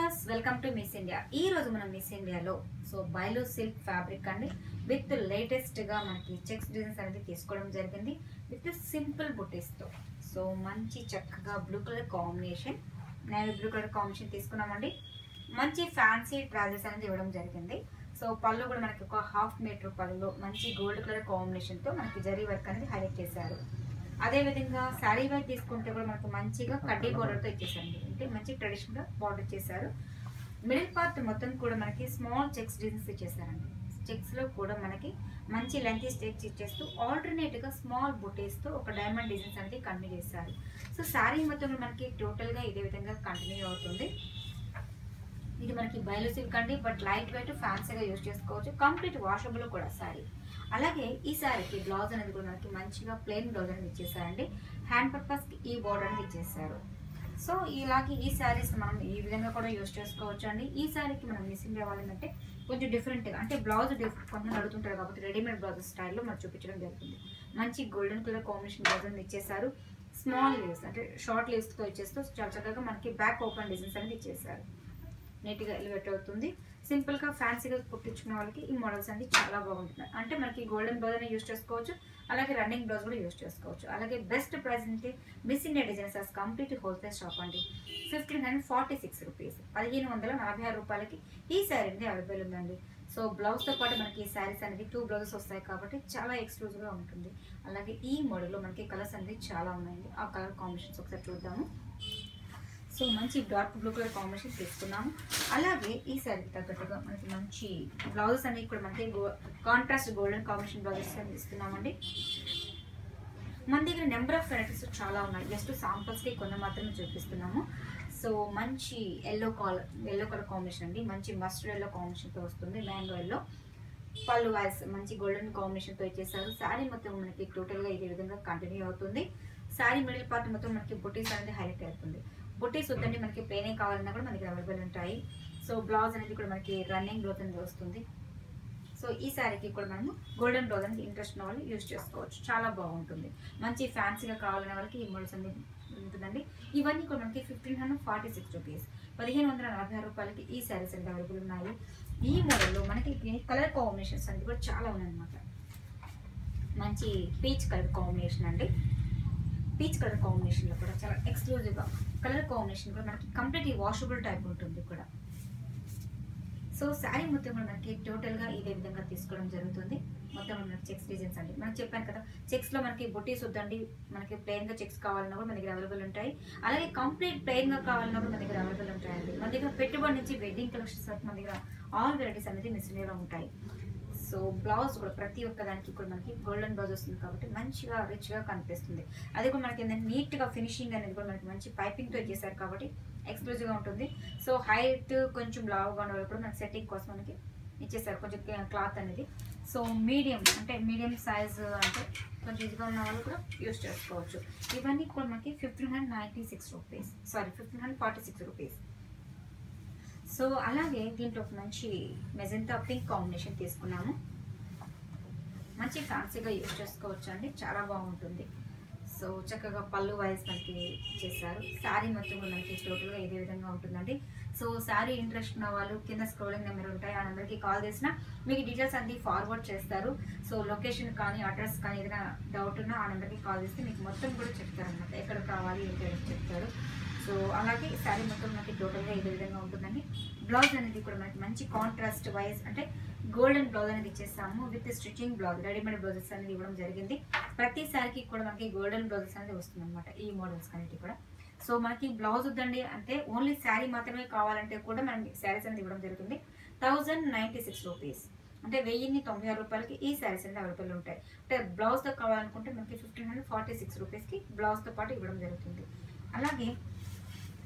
Viewers welcome to miss India. ఈ రోజు మనం మిస్ ఇండియాలో బైలో సిల్క్ ఫ్యాబ్రిక్ అండి విత్ లేటెస్ట్ గా మనకి చెక్స్ డిజైన్స్ అనేది తీసుకోవడం జరిగింది విత్ సింపుల్ బుటీస్ తో. మంచి చక్కగా blue colour combination, navy blue colour combination తీసుకున్నామండి. మంచి ఫ్యాన్సీ ట్రాజెస్ అనేది ఇవ్వడం జరిగింది. పళ్ళు కూడా మనకి ఒక హాఫ్ మీటర్ పళ్ళులో మంచి గోల్డ్ కలర్ కాంబినేషన్ తో మనకి జరీ వర్క్ అనేది హైలైట్ చేశారు. అదే విధంగా శారీ వైపు తీసుకుంటే కూడా మనకు మంచిగా కడ్డీ బోర్డర్ తో ఇచ్చేసారండి. అంటే మంచి ట్రెడిషనల్ బార్డర్ చేశారు. మిడిల్ పార్ట్ మొత్తం కూడా మనకి స్మాల్ చెక్స్ డిజైన్స్ ఇచ్చేసారండి. చెక్స్ లో కూడా మనకి మంచి లెంతీ స్టెచ్ ఇచ్చేస్తూ ఆల్టర్నేట్ గా స్మాల్ బుటీస్ తో ఒక డైమండ్ డిజైన్స్ అనేది కంటిన్యూ చేశారు. శారీ మొత్తం మనకి టోటల్ గా ఇదే విధంగా కంటిన్యూ అవుతుంది. ఇది మనకి బయలు సిల్క్ అండి, బట్ లైట్ వెయిట్ ఫ్యాన్సీగా యూజ్ చేసుకోవచ్చు. కంప్లీట్ వాషబుల్ కూడా శారీ. అలాగే ఈ శారీకి బ్లౌజ్ అనేది కూడా మనకి మంచిగా ప్లెయిన్ బ్లౌజ్ అనేది ఇచ్చేసారండి. హ్యాండ్ పర్పస్ కి ఈ బోర్డర్ అనేది ఇచ్చేసారు. ఇలాగే ఈ శారీస్ మనం ఈ విధంగా కూడా యూజ్ చేసుకోవచ్చు అండి. ఈ శారీకి మనం మిస్సింగ్ కావాలంటే కొంచెం డిఫరెంట్గా, అంటే బ్లౌజ్ కొంతమంది అడుగుతుంటారు కాబట్టి రెడీమేడ్ బ్లౌజ్ స్టైల్లో మనం చూపించడం జరుగుతుంది. మంచి గోల్డెన్ కలర్ కాంబినేషన్ బ్లౌజ్ అనేది ఇచ్చేసారు. స్మాల్ లీవ్స్ అంటే షార్ట్ లీవ్స్తో ఇచ్చేస్తూ చాలా చక్కగా మనకి బ్యాక్ ఓపెన్ డిజైన్స్ అనేది ఇచ్చేసారు. నీట్గా ఎలివేట్ అవుతుంది. సింపుల్గా ఫ్యాన్సీగా కుట్టించుకునే వాళ్ళకి ఈ మోడల్స్ అనేది చాలా బాగుంటుంది. అంటే మనకి గోల్డెన్ బ్లౌజ్ అనేది యూజ్ చేసుకోవచ్చు, అలాగే రన్నింగ్ బ్లౌజ్ కూడా యూజ్ చేసుకోవచ్చు. అలాగే బెస్ట్ ప్రైస్ అంటే miss India designs complete wholesale shop అండి. 1546 రూపీస్, 1546 రూపాయలకి ఈ శారీ అనేది అవైలబుల్ ఉందండి. బ్లౌజ్తో పాటు మనకి ఈ శారీస్ అనేది 2 బ్లౌజెస్ వస్తాయి కాబట్టి చాలా ఎక్స్క్లూజివ్గా ఉంటుంది. అలాగే ఈ మోడల్లో మనకి కలర్స్ అనేది చాలా ఉన్నాయండి. ఆ కలర్ కాంబినేషన్స్ ఒకసారి చూద్దాము. మంచి డార్క్ బ్లూ కలర్ కాంబినేషన్ తీసుకున్నాము. అలాగే ఈ శారీకి తగ్గట్టుగా మనకి మంచి బ్లౌజెస్ అనేవి కూడా మనకి కాంట్రాస్ట్ గోల్డెన్ కాంబినేషన్ బ్లౌజెస్ అని ఇస్తున్నామండి. మన దగ్గర నెంబర్ ఆఫ్ వెరైటీస్ చాలా ఉన్నాయి. జస్ట్ శాంపుల్స్కి కొన్ని మాత్రమే చూపిస్తున్నాము. మంచి ఎల్లో కలర్ కాంబినేషన్ అండి. మంచి మస్టర్డ్ ఎల్లో కాంబినేషన్తో వస్తుంది. మ్యాంగో ఎల్లో పళ్ళు వైస్ మంచి గోల్డెన్ కాంబినేషన్తో ఇచ్చేసారు. శారీ మొత్తం మనకి టోటల్గా ఇదే విధంగా కంటిన్యూ అవుతుంది. శారీ మిడిల్ పార్ట్ మొత్తం మనకి బుటీస్ అనేది హైలైట్ అవుతుంది. బుటీస్ వద్దండి, మనకి ప్లేనే కావాలన్నా కూడా మనకి అవైలబుల్ ఉంటాయి. బ్లౌజ్ అనేది కూడా మనకి రన్నింగ్ బ్లౌజ్ అనేది వస్తుంది. ఈ శారీకి కూడా మనము గోల్డెన్ బ్లౌజ్ అనేది ఇంట్రెస్ట్ ఉన్న వాళ్ళు యూజ్ చేసుకోవచ్చు. చాలా బాగుంటుంది. మంచి ఫ్యాన్సీగా కావాలనే వాళ్ళకి ఈ మోడల్స్ అనేది ఉంటుందండి. ఇవన్నీ కూడా మనకి 1546 రూపీస్, 1546 రూపాయలకి ఈ శారీస్ అనేది అవైలబుల్ ఉన్నాయి. ఈ మోడల్లో మనకి కలర్ కాంబినేషన్స్ అనేది కూడా చాలా ఉన్నాయన్నమాట. మంచి పీచ్ కలర్ కాంబినేషన్ అండి. పీచ్ కలర్ కాంబినేషన్లో కూడా చాలా ఎక్స్క్లూజివ్గా కలర్ కాంబినేషన్ కూడా మనకి కంప్లీట్ వాషబుల్ టైప్ ఉంటుంది కూడా. శారీ మొత్తం కూడా మనకి టోటల్గా ఇదే విధంగా తీసుకోవడం జరుగుతుంది. మొత్తం మనకి చెక్స్ డిజైన్స్ అండి. మనకు చెప్పాను కదా, చెక్స్లో మనకి బుటీస్ వద్దండి, మనకి ప్లెయిన్గా చెక్స్ కావాలన్నా కూడా మన దగ్గర అవైలబుల్ ఉంటాయి. అలాగే కంప్లీట్ ప్లెయిన్గా కావాలన్నా కూడా మన దగ్గర అవైలబుల్ ఉంటాయండి. మన దగ్గర పెట్టుబడి నుంచి వెడ్డింగ్ కలెక్షన్స్ వరకు మన దగ్గర ఆల్ వెరైటీస్ అనేది మిస్ ఇండియాలో ఉంటాయి. బ్లౌజ్ కూడా ప్రతి ఒక్క దానికి కూడా మనకి గోల్డెన్ బ్లౌజ్ వస్తుంది కాబట్టి మంచిగా రిచ్గా కనిపిస్తుంది. అది కూడా మనకి ఏంటంటే నీట్గా ఫినిషింగ్ అనేది కూడా మనకి మంచి పైపింగ్తో చేశారు కాబట్టి ఎక్స్క్లూజివ్గా ఉంటుంది. హైట్ కొంచెం లావుగా ఉన్న వాళ్ళు కూడా మనకి సెట్టింగ్ కోసం మనకి ఇచ్చేసారు కొంచెం క్లాత్ అనేది. మీడియం అంటే మీడియం సైజ్ అంటే కొంచెం ఇదిగా ఉన్న వాళ్ళు కూడా యూజ్ చేసుకోవచ్చు. ఇవన్నీ కూడా మనకి 1596 రూపీస్, 1546 రూపీస్. అలాగే దీంట్లో మంచి మెజెంటా పింక్ కాంబినేషన్ తీసుకున్నాము. మంచి ఫ్యాన్సీగా యూజ్ చేసుకోవచ్చు అండి, చాలా బాగుంటుంది. చక్కగా పళ్ళు వైజ్ మనకి చేశారు. శారీ మొత్తం మనకి టోటల్గా ఇదే విధంగా ఉంటుందండి. శారీ ఇంట్రెస్ట్ ఉన్న వాళ్ళు కింద స్క్రోలింగ్ నెంబర్ ఉంటాయి, ఆ నెంబర్కి కాల్ చేసినా మీకు డీటెయిల్స్ అన్ని ఫార్వర్డ్ చేస్తారు. లొకేషన్ కానీ అడ్రస్ కానీ ఏదైనా డౌట్ ఉన్నా ఆ నెంబర్కి కాల్ చేస్తే మీకు మొత్తం కూడా చెప్తారు అనమాట, ఎక్కడ కావాలి ఏంటి అని చెప్తారు. అలాగే శారీ మొత్తం మనకి టోటల్గా ఇదే విధంగా ఉంటుందండి. బ్లౌజ్ అనేది కూడా మనకి మంచి కాంట్రాస్ట్ వైజ్ అంటే గోల్డెన్ బ్లౌజ్ అనేది ఇచ్చేస్తాము with stitching blouse, readymade blouses అనేది ఇవ్వడం జరిగింది. ప్రతి శారీకి కూడా మనకి గోల్డెన్ బ్లౌజెస్ అనేది వస్తుంది అనమాట ఈ మోడల్స్ అనేది కూడా. మనకి బ్లౌజ్ వద్దండి అంటే ఓన్లీ శారీ మాత్రమే కావాలంటే కూడా మనం శారీస్ అనేది ఇవ్వడం జరుగుతుంది. 1096 రూపీస్ అంటే 1096 రూపాయలకి ఈ శారీస్ అనేది అవైలబుల్ ఉంటాయి. అంటే బ్లౌజ్తో కావాలనుకుంటే మనకి 1546 రూపీస్కి బ్లౌజ్తో పాటు ఇవ్వడం జరుగుతుంది. అలాగే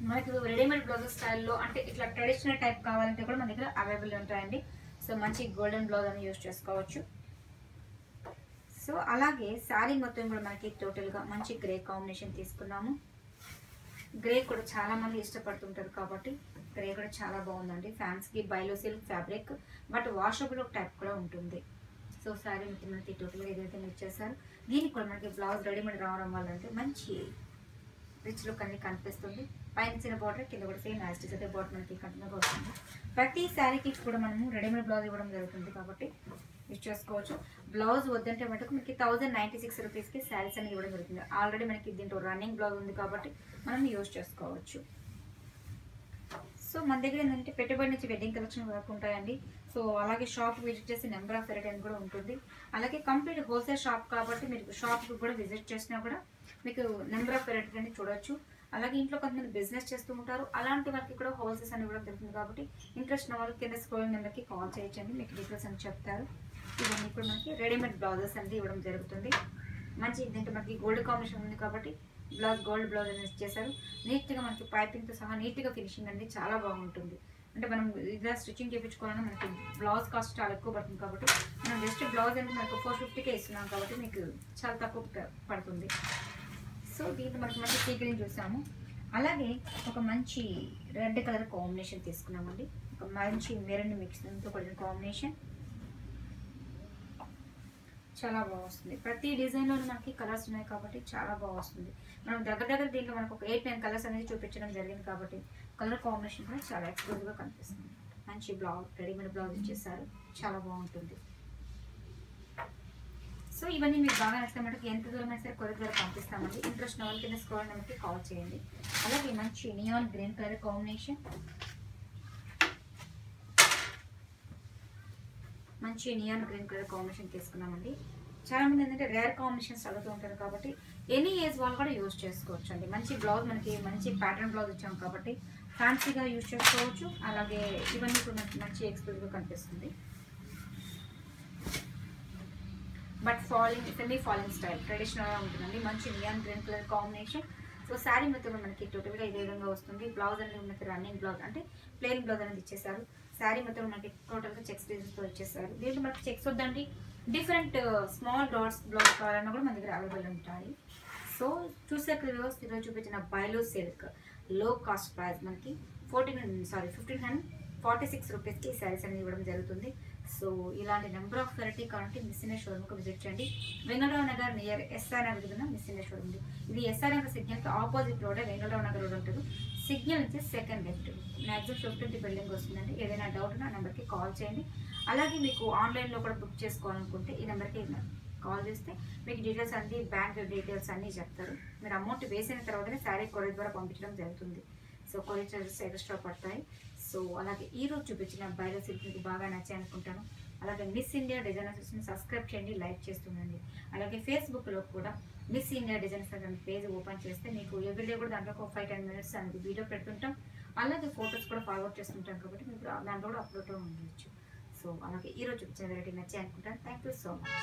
మనకి రెడీమేడ్ బ్లౌజ్ స్టైల్లో అంటే ఇట్లా ట్రెడిషనల్ టైప్ కావాలంటే కూడా మన దగ్గర అవైలబుల్ ఉంటాయండి. మంచి గోల్డెన్ బ్లౌజ్ అని యూజ్ చేసుకోవచ్చు. అలాగే శారీ మొత్తం కూడా మనకి టోటల్గా మంచి గ్రే కాంబినేషన్ తీసుకున్నాము. గ్రే కూడా చాలా మంది ఇష్టపడుతుంటారు కాబట్టి గ్రే కూడా చాలా బాగుందండి. ఫ్యాన్స్కి బైలో silk fabric, but washable type కూడా ఉంటుంది. శారీ మొత్తం మనకి టోటల్గా ఏదైతే ఇచ్చేసారు. దీనికి కూడా మనకి బ్లౌజ్ రెడీమేడ్ రావడం వల్ల అంటే మంచి రిచ్ లుక్ అనేది కనిపిస్తుంది. పైన చిన్న బార్డర్, కింద కూడా సేమ్ యాస్టిస్ అయితే బార్డర్ మనకి కంటిన్యూగా వస్తుంది. ప్రతి శారీకి కూడా మనము రెడీమేడ్ బ్లౌజ్ ఇవ్వడం జరుగుతుంది కాబట్టి యూజ్ చేసుకోవచ్చు. బ్లౌజ్ వద్దంటే మటుకు మనకి 1096 రూపీస్కి శారీస్ అనేది ఇవ్వడం జరుగుతుంది. ఆల్రెడీ మనకి దీంట్లో రన్నింగ్ బ్లౌజ్ ఉంది కాబట్టి మనం యూజ్ చేసుకోవచ్చు. సో మన దగ్గర ఏంటంటే పెట్టుబడి నుంచి వెడ్డింగ్ కలెక్షన్ వరకు ఉంటాయండి. సో అలాగే షాప్ విజిట్ చేసి నెంబర్ ఆఫ్ వెరైటీ అని కూడా ఉంటుంది. అలాగే కంప్లీట్ హోల్సేల్ షాప్ కాబట్టి మీరు షాప్కి కూడా విజిట్ చేసినా కూడా మీకు నెంబర్ ఆఫ్ వెరైటీ అని చూడొచ్చు. అలాగే ఇంట్లో కొంతమంది బిజినెస్ చేస్తూ ఉంటారు, అలాంటి వారికి కూడా హోల్సేల్స్ అని ఇవ్వడం జరుగుతుంది కాబట్టి ఇంట్రెస్ట్ ఉన్న వాళ్ళు కింద స్క్రోలింగ్ నెంబర్కి కాల్ చేయొచ్చండి, మీకు డీటెయిల్స్ అని చెప్తారు. ఇవన్నీ ఇప్పుడు మనకి రెడీమేడ్ బ్లౌజెస్ అనేది ఇవ్వడం జరుగుతుంది. మంచి దీంట్లో మనకి గోల్డ్ కాంబినేషన్ ఉంది కాబట్టి బ్లౌజ్ గోల్డ్ బ్లౌజ్ అనేది ఇచ్చేసారు. నీట్గా మనకి పైపింగ్తో సహా నీట్గా ఫినిషింగ్ అనేది చాలా బాగుంటుంది. అంటే మనం ఇలా స్టిచ్చింగ్ చేయించుకోవాలన్నా మనకి బ్లౌజ్ కాస్ట్ చాలా ఎక్కువ పడుతుంది కాబట్టి మనం జస్ట్ బ్లౌజ్ అనేది మనకు 450కే ఇస్తున్నాం కాబట్టి మీకు చాలా తక్కువ పడుతుంది. సో దీంట్లో మనకి మంచి సీక్రెట్ చూసాము. అలాగే ఒక మంచి రెడ్ కలర్ కాంబినేషన్ తీసుకున్నామండి. ఒక మంచి మెరూన్ మిక్స్తో కూడిన కాంబినేషన్ చాలా బాగా వస్తుంది. ప్రతి డిజైన్లో మనకి కలర్స్ ఉన్నాయి కాబట్టి చాలా బాగా వస్తుంది. మనం దగ్గర దీంట్లో మనకు ఒక 8-9 కలర్స్ అనేది చూపించడం జరిగింది కాబట్టి కలర్ కాంబినేషన్ కూడా చాలా ఎక్స్క్లూజివ్గా కనిపిస్తుంది. మంచి బ్లౌజ్ రెడీమేడ్ బ్లౌజ్ ఇచ్చేసారు, చాలా బాగుంటుంది. సో ఇవన్నీ మీకు బాగా నచ్చినట్టు ఎంత దూరం అయితే కొద్ది ద్వారా పంపిస్తామండి. ఇంట్రెస్ట్ ఉన్న వాళ్ళకి కింద స్క్రోల్ నెంబర్కి కాల్ చేయండి. అలాగే మంచి నియాన్ గ్రీన్ కలర్ కాంబినేషన్, మంచి నియాన్ గ్రీన్ కలర్ కాంబినేషన్ తీసుకున్నామండి. చాలా మంది ఏంటంటే రేర్ కాంబినేషన్స్ అడుగుతూ ఉంటారు కాబట్టి ఎనీ ఏజ్ వాళ్ళు కూడా యూజ్ చేసుకోవచ్చు అండి. మంచి బ్లౌజ్ మనకి మంచి ప్యాటర్న్ బ్లౌజ్ ఇచ్చాం కాబట్టి ఫ్యాన్సీగా యూజ్ చేసుకోవచ్చు. అలాగే ఇవన్నీ కూడా మనకి మంచి ఎక్స్క్లూజివ్గా కనిపిస్తుంది. But falling semi falling style ట్రెడిషనల్గా ఉంటుందండి. మంచి neon green colour combination. So sari మొత్తం మనకి టోటల్గా ఇదే విధంగా వస్తుంది. బ్లౌజ్ అనేది మనకి రన్నింగ్ బ్లౌజ్ అంటే ప్లెయిన్ బ్లౌజ్ అనేది ఇచ్చేసారు. శారీ మొత్తం మనకి టోటల్గా చెక్స్ డిజైన్స్తో ఇచ్చేసారు. దీంట్లో మనకి చెక్స్ వద్దండి, డిఫరెంట్ స్మాల్ డాట్స్ బ్లౌజ్ కావాలన్నా కూడా మన దగ్గర అవైలబుల్ ఉంటాయి. సో చూసే ఈరోజు చూపించిన బైలో సిల్క్ లో కాస్ట్ ప్రైస్ మనకి 1546 రూపీస్కి ఈ శారీస్ అనేది ఇవ్వడం జరుగుతుంది. సో ఇలాంటి నెంబర్ ఆఫ్ వెరైటీ కావాలంటే మిస్ ఇండియా షోరూమ్కి విజిట్ చేయండి. వెంగళరావు నగర్ నియర్ ఎస్ఆర్ నగర్ దగ్గర మిస్ ఇండియా షోరూమ్ ఉంది. ఇది ఎస్ఆర్ నగర్ సిగ్నల్కి opposite road Vengalarao Nagar road ఉంటుంది. సిగ్నల్ నుంచి సెకండ్ లెఫ్ట్ మ్యాక్సిమం 50 బిల్డింగ్ వస్తుందండి. ఏదైనా డౌట్ నా నెంబర్కి కాల్ చేయండి. అలాగే మీకు ఆన్లైన్లో కూడా బుక్ చేసుకోవాలనుకుంటే ఈ నెంబర్కి కాల్ చేస్తే మీకు డీటెయిల్స్ అన్ని బ్యాంక్ డీటెయిల్స్ అన్నీ చెప్తారు. మీరు అమౌంట్ వేసిన తర్వాతనే శారీ కొరియర్ ద్వారా పంపించడం జరుగుతుంది. సో కొరియర్ చార్జెస్ ఎక్స్ట్రా పడతాయి. సో అలాగే ఈరోజు చూపించిన బైలో సిల్క్ మీకు బాగా నచ్చాయి అనుకుంటాను. అలాగే మిస్ ఇండియా డిజైనర్స్ని సబ్స్క్రైబ్ చేయండి, లైక్ చేస్తుండండి. అలాగే ఫేస్బుక్లో కూడా మిస్ ఇండియా డిజైనర్స్ అనే పేజ్ ఓపెన్ చేస్తే మీకు ఎవ్రీడే కూడా దాంట్లో ఒక 5-10 మినిట్స్ అనేది వీడియో పెడుతుంటాం. అలాగే ఫొటోస్ కూడా ఫార్వర్డ్ చేస్తుంటాం కాబట్టి మీకు దాంట్లో కూడా అప్లోడ్లో ఉండవచ్చు. సో అలాగే ఈరోజు చూపించిన వెరైటీ నచ్చాయి అనుకుంటాను. Thank you so much.